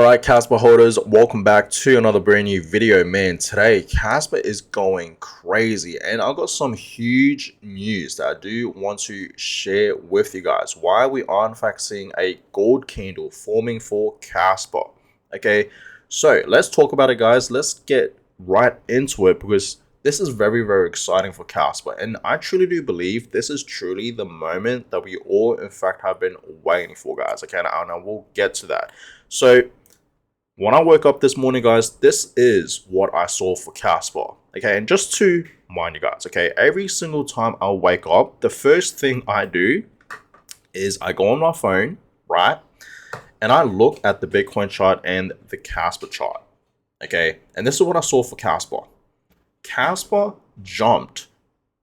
Alright, Casper holders, welcome back to another brand new video. Man, today Casper is going crazy and I've got some huge news that I do want to share with you guys. Why we are in fact seeing a gold candle forming for Casper. Okay, so let's talk about it, guys. Let's get right into it because this is very, very exciting for Casper. And I truly do believe this is truly the moment that we all, in fact, have been waiting for, guys. Okay, and I will get to that. So, when I woke up this morning, guys, this is what I saw for Casper. Okay, and just to mind you guys, okay, every single time I wake up, the first thing I do is I go on my phone, right? And I look at the Bitcoin chart and the Casper chart. Okay, and this is what I saw for Casper. Casper jumped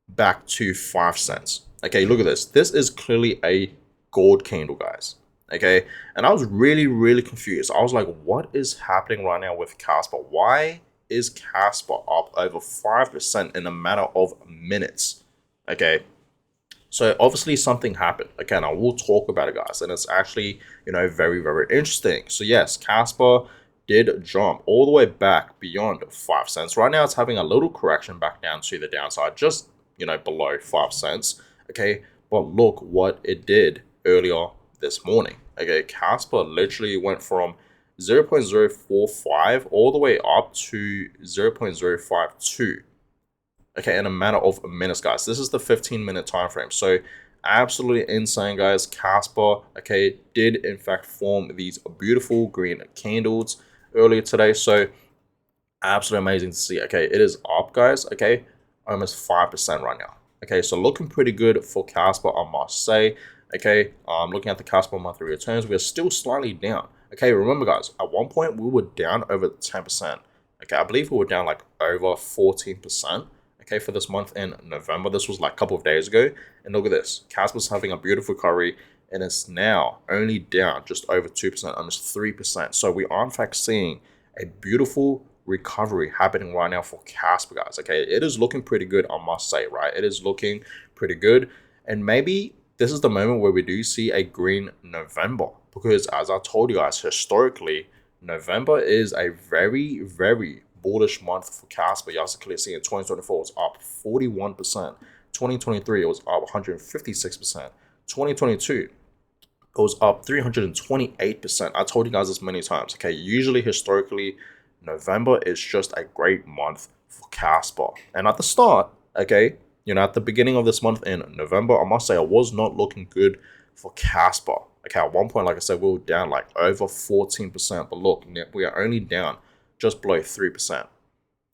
back to 5 cents. Okay, look at this. This is clearly a gold candle, guys. Okay, and I was really confused. I was like, what is happening right now with Casper? Why is Casper up over 5% in a matter of minutes? Okay, so obviously something happened. Okay, and I will talk about it, guys, and it's actually, very interesting. So yes, Casper did jump all the way back beyond 5 cents. Right now it's having a little correction back down to the downside, just below 5 cents. Okay, but look what it did earlier this morning. Okay, Casper literally went from 0.045 all the way up to 0.052. Okay, in a matter of minutes, guys. This is the 15-minute time frame. So absolutely insane, guys. Casper, okay, did in fact form these beautiful green candles earlier today. So absolutely amazing to see. Okay, it is up, guys. Okay, almost 5% right now. Okay, so looking pretty good for Casper, I must say. Okay, looking at the Casper monthly returns, we are still slightly down. Okay, remember, guys, at one point we were down over 10%. Okay, I believe we were down like over 14%. Okay, for this month in November. This was like a couple of days ago. And look at this. Casper's having a beautiful recovery and it's now only down just over 2%, almost 3%. So we are in fact seeing a beautiful recovery happening right now for Casper, guys. Okay, it is looking pretty good, I must say, right? It is looking pretty good. And maybe this is the moment where we do see a green November, because as I told you guys, historically, November is a very bullish month for Casper. You guys can clearly see in 2024 it was up 41%. 2023 it was up 156%. 2022 it was up 328%. I told you guys this many times. Okay, usually historically November is just a great month for Casper. And at the start, okay, at the beginning of this month in November, I must say I was not looking good for Casper. Okay, at one point, like I said, we were down like over 14%. But look, we are only down just below 3%.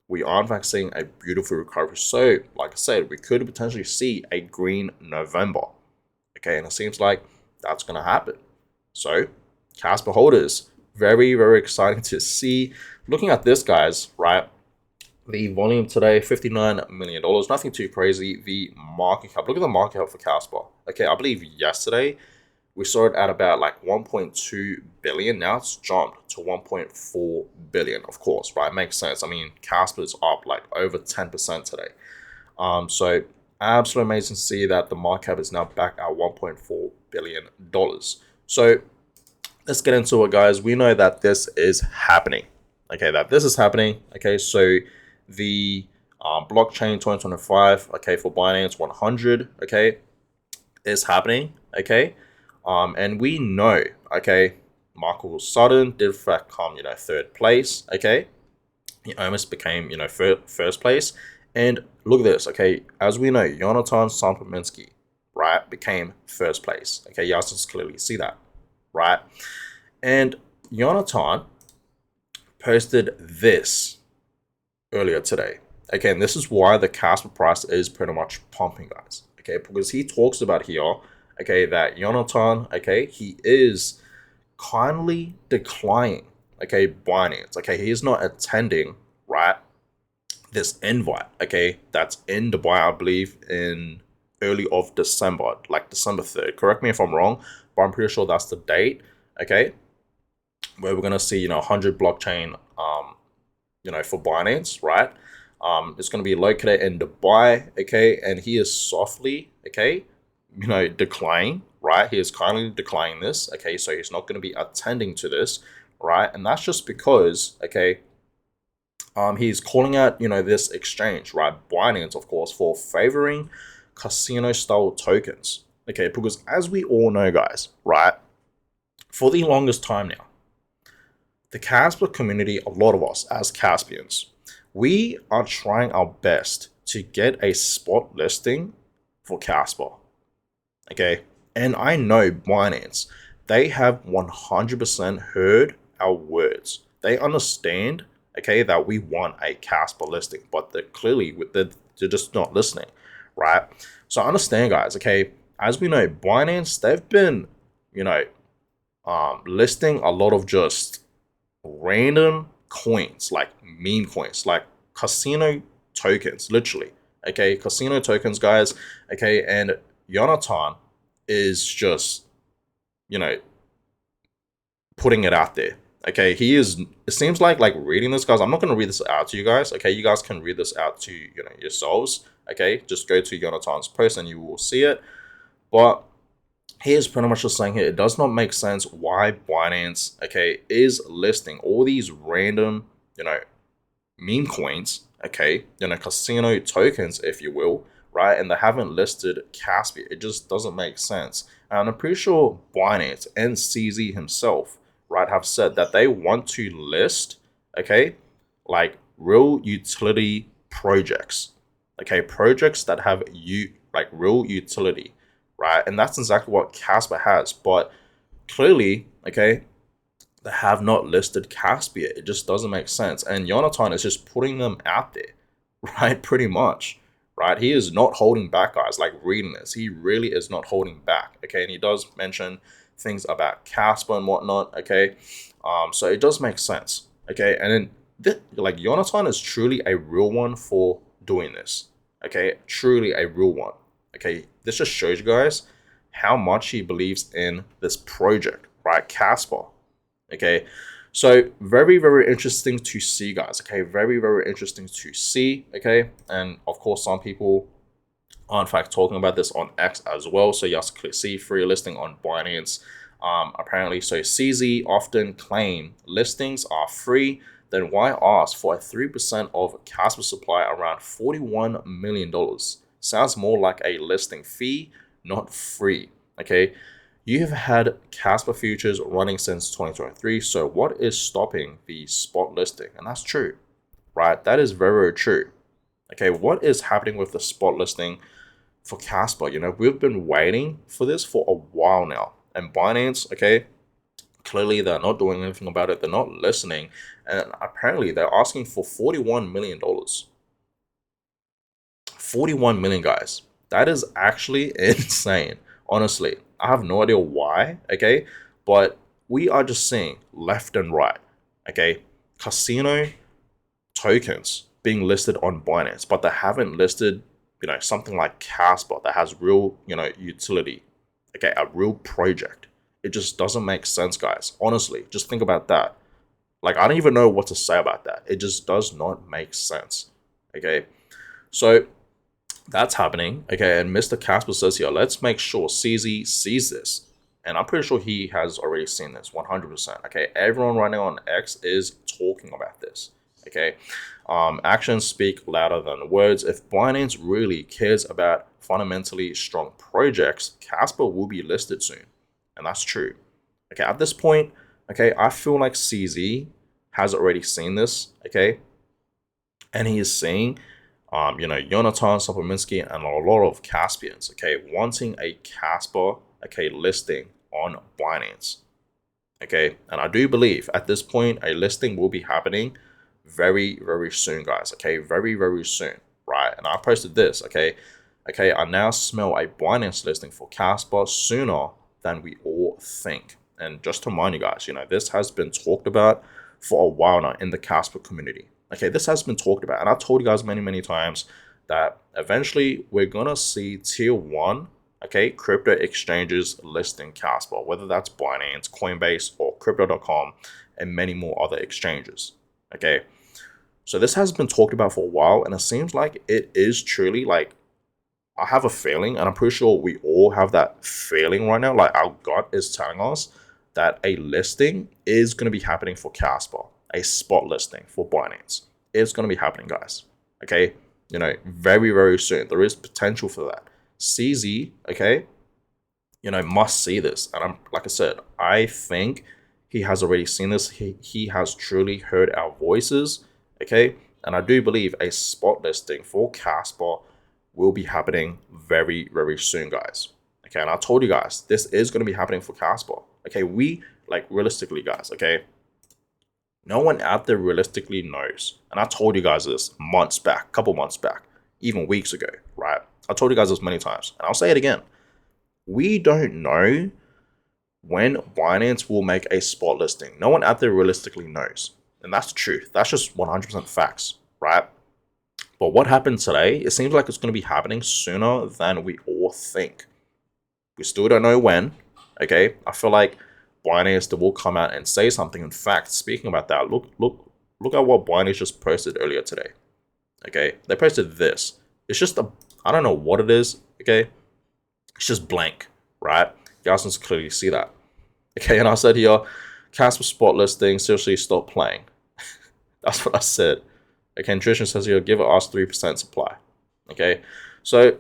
We are in fact seeing a beautiful recovery. So, like I said, we could potentially see a green November. Okay, and it seems like that's going to happen. So, Casper holders, very exciting to see. Looking at this, guys, right? The volume today, $59 million. Nothing too crazy. The market cap. Look at the market cap for Casper. Okay, I believe yesterday we saw it at about like 1.2 billion. Now it's jumped to 1.4 billion, of course, right? Makes sense. I mean, Casper is up like over 10% today. So absolutely amazing to see that the market cap is now back at $1.4 billion. So let's get into it, guys. We know that this is happening. Okay, that this is happening. Okay, so the blockchain 2025, okay, for Binance 100, okay, is happening. Okay, and we know, okay, Michael Sutton did in fact come, third place. Okay, he almost became, first place. And look at this. Okay, as we know, Jonathan Sampominski, right, became first place. Okay, you guys can clearly see that, right? And Jonathan posted this earlier today. Okay, and this is why the Casper price is pretty much pumping, guys. Okay, because he talks about here, okay, that Jonathan, okay, he is kindly declining, okay, Binance. Okay, he is not attending, right, this invite, okay, that's in Dubai, I believe, in early of December, like December 3rd. Correct me if I'm wrong, but I'm pretty sure that's the date, okay, where we're going to see, 100 blockchain, for Binance, right? It's going to be located in Dubai, okay, and he is softly, okay, declining, right? He is kindly declining this, okay, so he's not going to be attending to this, right? And that's just because, okay, he's calling out, this exchange, right, Binance, of course, for favoring casino-style tokens. Okay, because as we all know, guys, right, for the longest time now, the Casper community, a lot of us as Caspians, we are trying our best to get a spot listing for Casper. Okay, and I know Binance, they have 100% heard our words. They understand, okay, that we want a Casper listing, but they're just not listening, right? So understand, guys, okay, as we know, Binance, they've been, you know, listing a lot of just random coins, like meme coins, like casino tokens, literally. Okay, casino tokens, guys. Okay, and Jonathan is just, you know, putting it out there. Okay, he is. It seems like reading this, guys. I'm not going to read this out to you guys. Okay, you guys can read this out to yourselves. Okay, just go to Jonathan's post and you will see it. But he is pretty much just saying here, it does not make sense why Binance, okay, is listing all these random, meme coins, okay, casino tokens, if you will, right? And they haven't listed Casper. It just doesn't make sense. And I'm pretty sure Binance and CZ himself, right, have said that they want to list, okay, like real utility projects, okay, projects that have real utility, right? And that's exactly what Casper has. But clearly, okay, they have not listed Casper yet. It just doesn't make sense. And Jonathan is just putting them out there, right? Pretty much, right? He is not holding back, guys. Like reading this, he really is not holding back, okay? And he does mention things about Casper and whatnot, okay? So it does make sense, okay? And then, like, Jonathan is truly a real one for doing this, okay? Truly a real one. Okay, this just shows you guys how much he believes in this project, right? Casper. Okay, so very, very interesting to see, guys. Okay, very, very interesting to see. Okay, and of course, some people are in fact talking about this on X as well. So you have to click see free listing on Binance. Apparently, so CZ often claim listings are free. Then why ask for a 3% of Casper supply around $41 million? Sounds more like a listing fee, not free. Okay, you have had Casper futures running since 2023. So what is stopping the spot listing? And that's true, right? That is very, very true. Okay, what is happening with the spot listing for Casper? We've been waiting for this for a while now. And Binance, okay, clearly they're not doing anything about it. They're not listening. And apparently they're asking for $41 million. 41 million, guys. That is actually insane. Honestly, I have no idea why, okay? But we are just seeing left and right, okay? Casino tokens being listed on Binance, but they haven't listed, something like Casper that has real, utility, okay? A real project. It just doesn't make sense, guys. Honestly, just think about that. Like, I don't even know what to say about that. It just does not make sense, okay? So that's happening, okay? And Mr. Casper says here, let's make sure CZ sees this. And I'm pretty sure he has already seen this, 100%, okay? Everyone right now on X is talking about this, okay? Actions speak louder than words. If Binance really cares about fundamentally strong projects, Casper will be listed soon. And that's true. Okay, at this point, okay, I feel like CZ has already seen this, okay? And he is saying, Jonathan Sopominski and a lot of Caspians, okay, wanting a Casper, okay, listing on Binance, okay, and I do believe at this point a listing will be happening very, very soon, guys, okay, very, very soon, right? And I posted this, okay, I now smell a Binance listing for Casper sooner than we all think. And just to remind you guys, this has been talked about for a while now in the Casper community. Okay, this has been talked about, and I've told you guys many, many times that eventually we're gonna see tier 1, okay, crypto exchanges listing Casper, whether that's Binance, Coinbase, or Crypto.com, and many more other exchanges. Okay, so this has been talked about for a while, and it seems like it is truly, like, I have a feeling, and I'm pretty sure we all have that feeling right now, like our gut is telling us that a listing is going to be happening for Casper, a spot listing for Binance. It's going to be happening, guys. Okay, very, very soon. There is potential for that. CZ, okay, must see this. And like I said, I think he has already seen this. He has truly heard our voices, okay? And I do believe a spot listing for Casper will be happening very, very soon, guys. Okay, and I told you guys, this is going to be happening for Casper. Okay, realistically, guys, okay? No one out there realistically knows. And I told you guys this months back, couple months back, even weeks ago, right? I told you guys this many times, and I'll say it again. We don't know when Binance will make a spot listing. No one out there realistically knows. And that's the truth. That's just 100% facts, right? But what happened today, it seems like it's going to be happening sooner than we all think. We still don't know when, okay? I feel like Binance will come out and say something. In fact, speaking about that, look at what Binance just posted earlier today, okay? They posted this. It's just I don't know what it is, okay? It's just blank, right? You guys can clearly see that. Okay, and I said here, Casper spot listing, seriously stop playing. That's what I said. Okay, and Trishan says here, give us 3% supply. Okay, so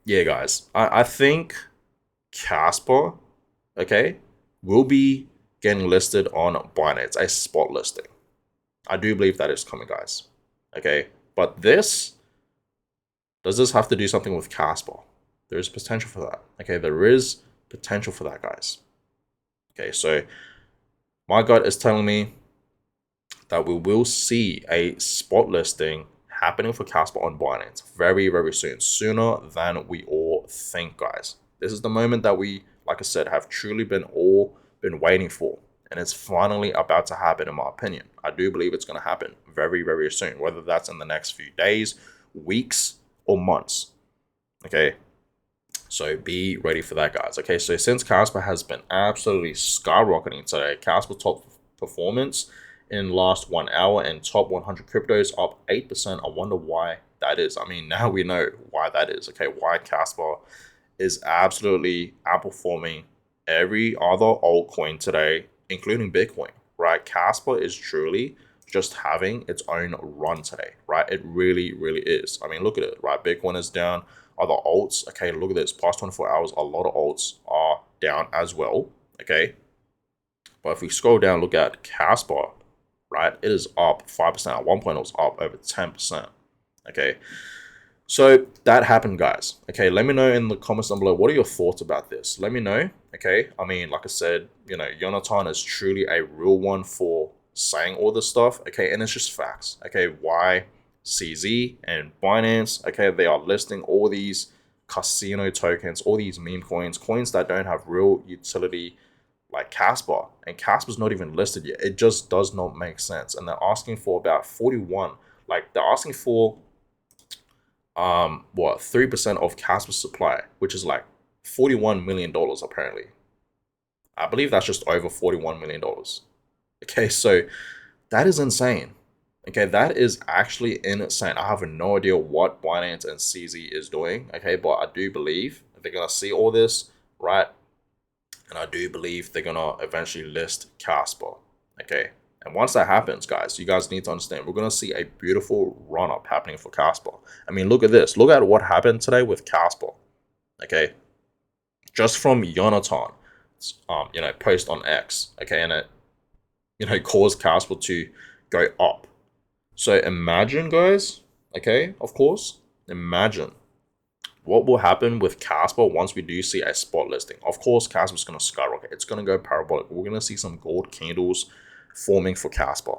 yeah, guys, I think Casper, okay, will be getting listed on Binance, a spot listing. I do believe that is coming, guys. Okay, but does this have to do something with Casper? There is potential for that. Okay, there is potential for that, guys. Okay, so my gut is telling me that we will see a spot listing happening for Casper on Binance very, very soon, sooner than we all think, guys. This is the moment that we, like I said, have truly been waiting for, and it's finally about to happen, in my opinion. I do believe it's going to happen very, very soon, whether that's in the next few days, weeks, or months. Okay, so be ready for that, guys. Okay, so since Casper has been absolutely skyrocketing today, Casper top performance in last 1 hour and top 100 cryptos up 8%. I wonder why that is. I mean, now we know why that is. Okay, why Casper is absolutely outperforming every other altcoin today, including Bitcoin, right? Casper is truly just having its own run today, right? It really, really is. I mean, look at it, right? Bitcoin is down. Other alts, okay, look at this. Past 24 hours, a lot of alts are down as well, okay? But if we scroll down, look at Casper, right? It is up 5%. At one point, it was up over 10%, okay? So that happened, guys. Okay, let me know in the comments down below, what are your thoughts about this? Let me know, okay? I mean, like I said, Jonathan is truly a real one for saying all this stuff, okay? And it's just facts, okay? Why CZ and Binance, okay, they are listing all these casino tokens, all these meme coins that don't have real utility like Casper, and Casper's not even listed yet. It just does not make sense. And they're asking for about 41, like they're asking for 3% of Casper's supply, which is like $41 million apparently. I believe that's just over $41 million. Okay, so that is insane. Okay, that is actually insane. I have no idea what Binance and CZ is doing, okay, but I do believe they're going to see all this, right? And I do believe they're going to eventually list Casper, okay? And once that happens, guys, you guys need to understand, we're going to see a beautiful run-up happening for Casper. I mean, look at this. Look at what happened today with Casper, okay? Just from Jonathan, post on X, okay? And it, caused Casper to go up. So imagine, guys, okay, of course, imagine what will happen with Casper once we do see a spot listing. Of course, Casper's going to skyrocket. It's going to go parabolic. We're going to see some gold candles forming for Casper.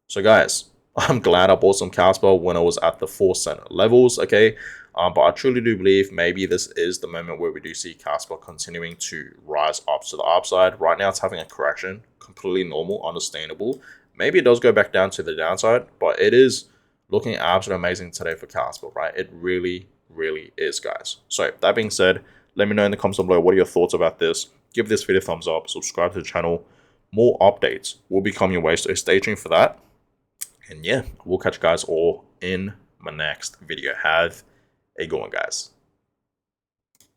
So, guys, I'm glad I bought some Casper when I was at the 4-cent levels, okay? But I truly do believe maybe this is the moment where we do see Casper continuing to rise up to the upside. Right now, it's having a correction. Completely normal, understandable. Maybe it does go back down to the downside, but it is looking absolutely amazing today for Casper, right? It really, really is, guys. So that being said, let me know in the comments below, what are your thoughts about this? Give this video a thumbs up, subscribe to the channel. More updates will be coming your way, so stay tuned for that. And yeah, we'll catch you guys all in my next video. Have a good one, guys.